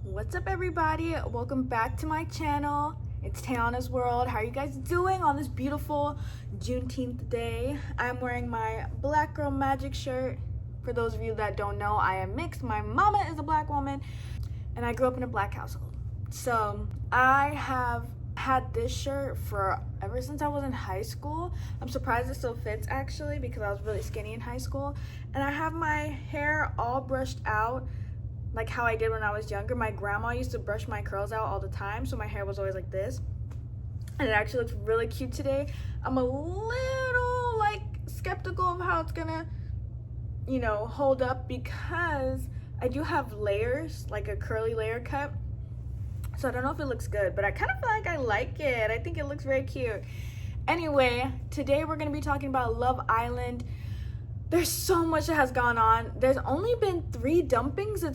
What's up, everybody? Welcome back to my channel. It's Tayana's World. How are you guys doing on this beautiful Juneteenth day? I'm wearing my Black Girl Magic shirt. For those of you that don't know, I am mixed. My mama is a black woman and I grew up in a black household. So I have had this shirt for ever since I was in high school. I'm surprised it still fits, actually, because I was really skinny in high school. And I have my hair all brushed out like how I did when I was younger. My grandma used to brush my curls out all the time, so my hair was always like this. And it actually looks really cute today. I'm a little like skeptical of how it's gonna, hold up, because I do have layers, like a curly layer cut. So I don't know if it looks good, but I kind of feel like I like it. I think it looks very cute. Anyway, today we're gonna be talking about Love Island. There's so much that has gone on. There's only been 3 dumpings. I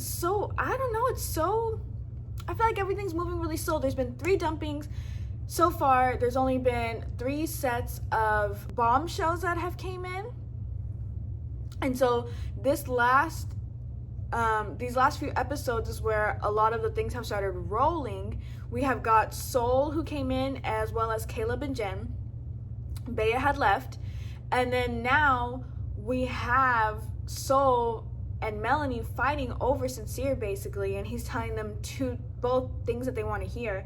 feel like everything's moving really slow. There's been 3 dumpings so far. There's only been 3 sets of bombshells that have came in. And so these last few episodes is where a lot of the things have started rolling. We have got Soul, who came in, as well as Caleb and Jen. Bea had left. And then now we have Soul and Melanie fighting over Sincere, basically, and he's telling them both things that they want to hear.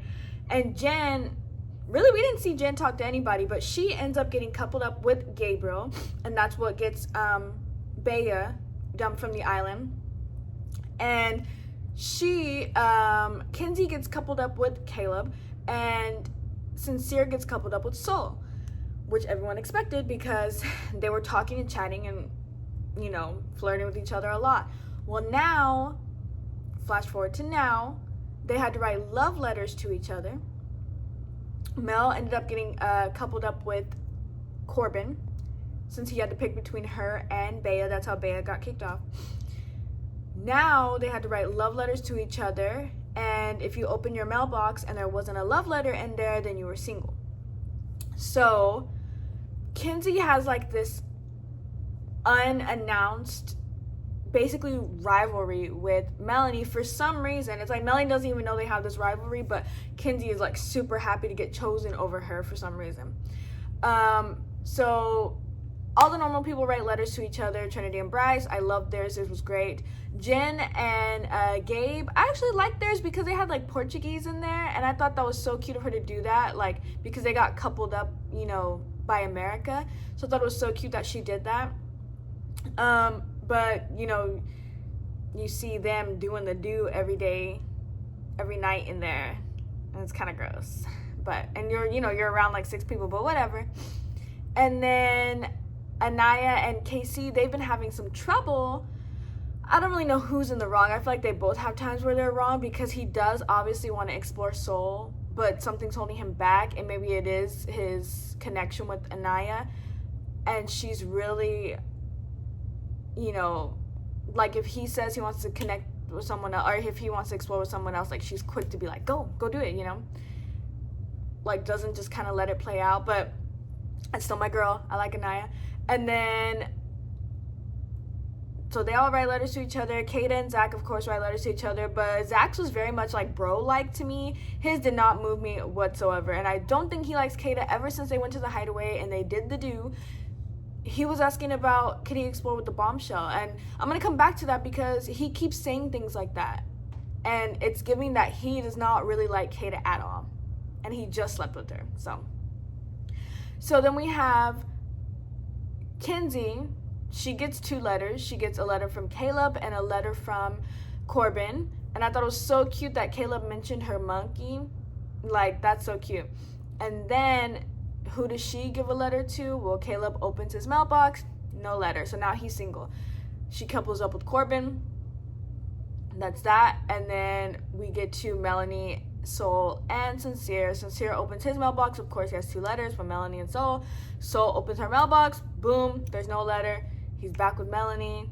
And Jen, really, we didn't see Jen talk to anybody, but she ends up getting coupled up with Gabriel, and that's what gets Bea dumped from the island. And Kinsey gets coupled up with Caleb, and Sincere gets coupled up with Soul, which everyone expected because they were talking and chatting and, flirting with each other a lot. Well, now, flash forward to now, they had to write love letters to each other. Mel ended up getting coupled up with Corbin, since he had to pick between her and Bea. That's how Bea got kicked off. Now they had to write love letters to each other, and if you open your mailbox and there wasn't a love letter in there, then you were single. So Kinsey has like this unannounced, basically, rivalry with Melanie for some reason. It's like Melanie doesn't even know they have this rivalry, but Kinsey is like super happy to get chosen over her for some reason. So all the normal people write letters to each other. Trinity and Bryce, I loved theirs. Theirs was great. Jen and Gabe, I actually liked theirs because they had like Portuguese in there, and I thought that was so cute of her to do that, like, because they got coupled up, by America. So I thought it was so cute that she did that. But you see them doing the do every day, every night in there, and it's kind of gross. But and you're around like 6 people, but whatever. And then Anaya and Casey, they've been having some trouble. I don't really know who's in the wrong. I feel like they both have times where they're wrong, because he does obviously want to explore Soul, but something's holding him back, and maybe it is his connection with Anaya. And she's really, like, if he says he wants to connect with someone else, or if he wants to explore with someone else, like, she's quick to be like, go do it, like, doesn't just kind of let it play out. But it's still my girl. I like Anaya. And then, so they all write letters to each other. Kata and Zach, of course, write letters to each other, but Zach's was very much like bro-like to me. His did not move me whatsoever, and I don't think he likes Kata. Ever since they went to the hideaway and they did the do, he was asking about, could he explore with the bombshell? And I'm going to come back to that, because he keeps saying things like that, and it's giving that he does not really like Kata at all, and he just slept with her. So then we have Kinsey. She gets 2 letters. She gets a letter from Caleb and a letter from Corbin. And I thought it was so cute that Caleb mentioned her monkey. Like, that's so cute. And then, who does she give a letter to? Well, Caleb opens his mailbox. No letter. So now he's single. She couples up with Corbin. That's that. And then we get to Melanie, Soul, and Sincere. Sincere opens his mailbox. Of course, he has 2 letters from Melanie and Soul. Soul opens her mailbox. Boom. There's no letter. He's back with Melanie.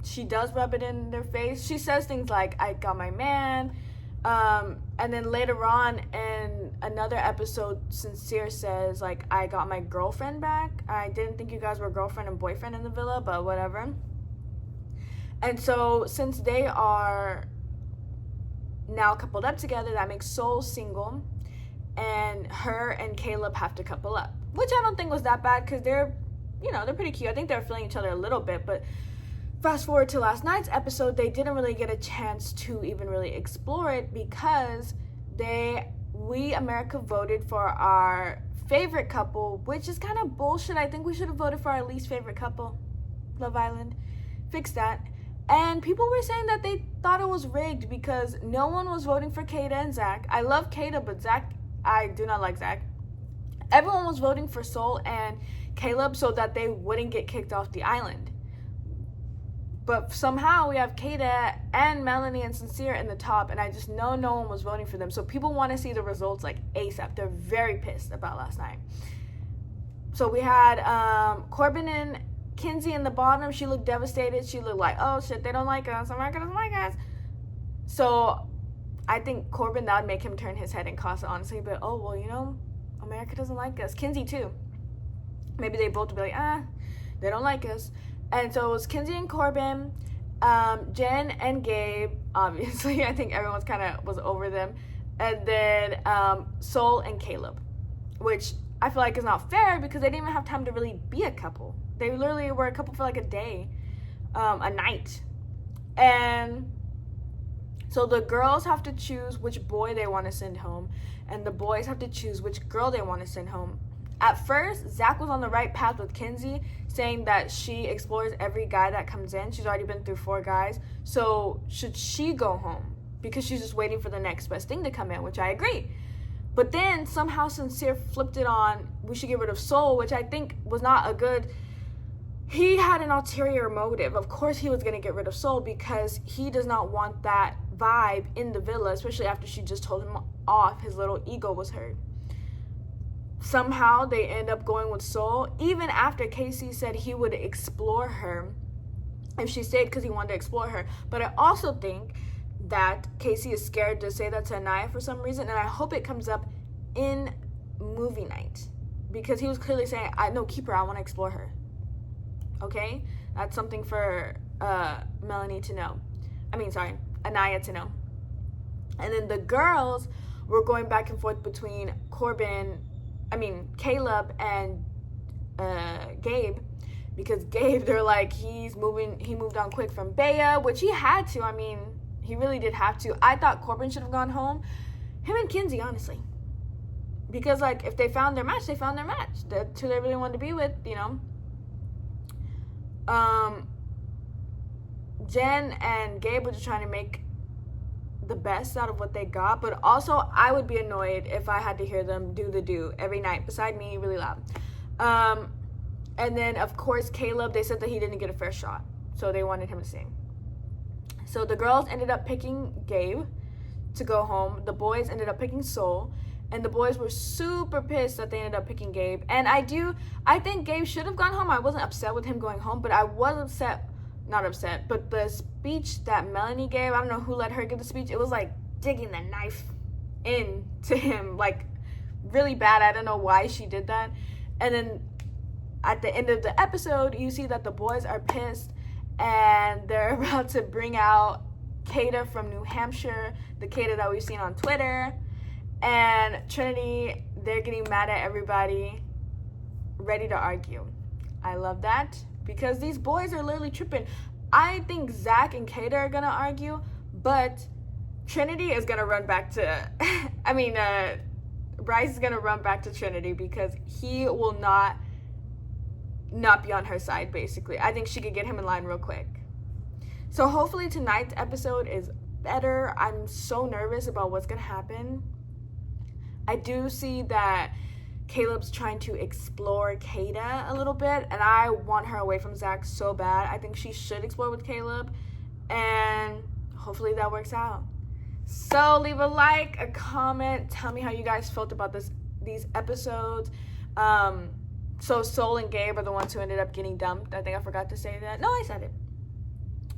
She does rub it in their face. She says things like, I got my man. And then later on in another episode, Sincere says, like, I got my girlfriend back. I didn't think you guys were girlfriend and boyfriend in the villa, but whatever. And so since they are now coupled up together. That makes Soul single, and her and Caleb have to couple up, which I don't think was that bad because they're pretty cute. I think they're feeling each other a little bit, but fast forward to last night's episode, they didn't really get a chance to even really explore it because we America voted for our favorite couple, which is kind of bullshit. I think we should have voted for our least favorite couple, Love Island. Fix that. And people were saying that they thought it was rigged because no one was voting for Kata and Zach. I love Kata, but Zach, I do not like Zach. Everyone was voting for Soul and Caleb so that they wouldn't get kicked off the island. But somehow we have Kata and Melanie and Sincere in the top, and I just know no one was voting for them. So people want to see the results like ASAP. They're very pissed about last night. So we had Corbin and Kinsey in the bottom. She looked devastated. She looked like, oh shit, they don't like us. America doesn't like us. So I think Corbin, that would make him turn his head and Casa honestly. But oh, well, America doesn't like us. Kinsey too. Maybe they both would be like, they don't like us. And so it was Kinsey and Corbin, Jen and Gabe, obviously. I think everyone's kind of was over them. And then Soul and Caleb, which I feel like is not fair because they didn't even have time to really be a couple. They literally were a couple for like a day, a night. And so the girls have to choose which boy they want to send home, and the boys have to choose which girl they want to send home. At first, Zach was on the right path with Kinsey, saying that she explores every guy that comes in. She's already been through 4 guys. So should she go home? Because she's just waiting for the next best thing to come in, which I agree. But then somehow Sincere flipped it on, we should get rid of Soul, which I think was not a good... He had an ulterior motive. Of course he was going to get rid of Soul because he does not want that vibe in the villa, especially after she just told him off. His little ego was hurt. Somehow they end up going with Soul, even after Casey said he would explore her if she stayed because he wanted to explore her. But I also think that Casey is scared to say that to Anaya for some reason, and I hope it comes up in movie night because he was clearly saying, keep her, I want to explore her. Okay? That's something for Melanie to know. Anaya to know. And then the girls were going back and forth between Caleb and Gabe, because Gabe, they're like, he moved on quick from Bea, which he had to. He really did have to. I thought Corbin should have gone home. Him and Kinsey, honestly. Because, if they found their match, they found their match. That's who they really wanted to be with, Jen and Gabe were just trying to make the best out of what they got, but also I would be annoyed if I had to hear them do the do every night beside me really loud. And then of course Caleb, they said that he didn't get a fair shot, so they wanted him to sing. So the girls ended up picking Gabe to go home. The boys ended up picking Soul, and the boys were super pissed that they ended up picking Gabe. And I think Gabe should have gone home. I wasn't upset with him going home, but I was not upset, but the speech that Melanie gave, I don't know who let her give the speech, it was like digging the knife into him, like really bad. I don't know why she did that. And then at the end of the episode, you see that the boys are pissed and they're about to bring out Kata from New Hampshire, the Kata that we've seen on Twitter. And Trinity, they're getting mad at everybody, ready to argue. I love that. Because these boys are literally tripping. I think Zach and Kata are going to argue, but Trinity is going to run back to... Bryce is going to run back to Trinity because he will not be on her side, basically. I think she could get him in line real quick. So hopefully tonight's episode is better. I'm so nervous about what's going to happen. I do see that Caleb's trying to explore Kata a little bit, and I want her away from Zach so bad. I think she should explore with Caleb, and hopefully that works out. So leave a like, a comment, tell me how you guys felt about these episodes. So Soul and Gabe are the ones who ended up getting dumped. I think I forgot to say that. No, I said it.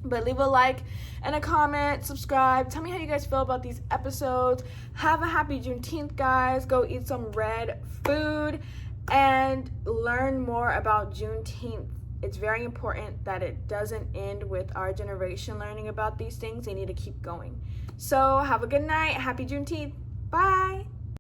But leave a like and a comment, subscribe. Tell me how you guys feel about these episodes. Have a happy Juneteenth, guys. Go eat some red food and learn more about Juneteenth. It's very important that it doesn't end with our generation learning about these things. They need to keep going. So have a good night. Happy Juneteenth. Bye.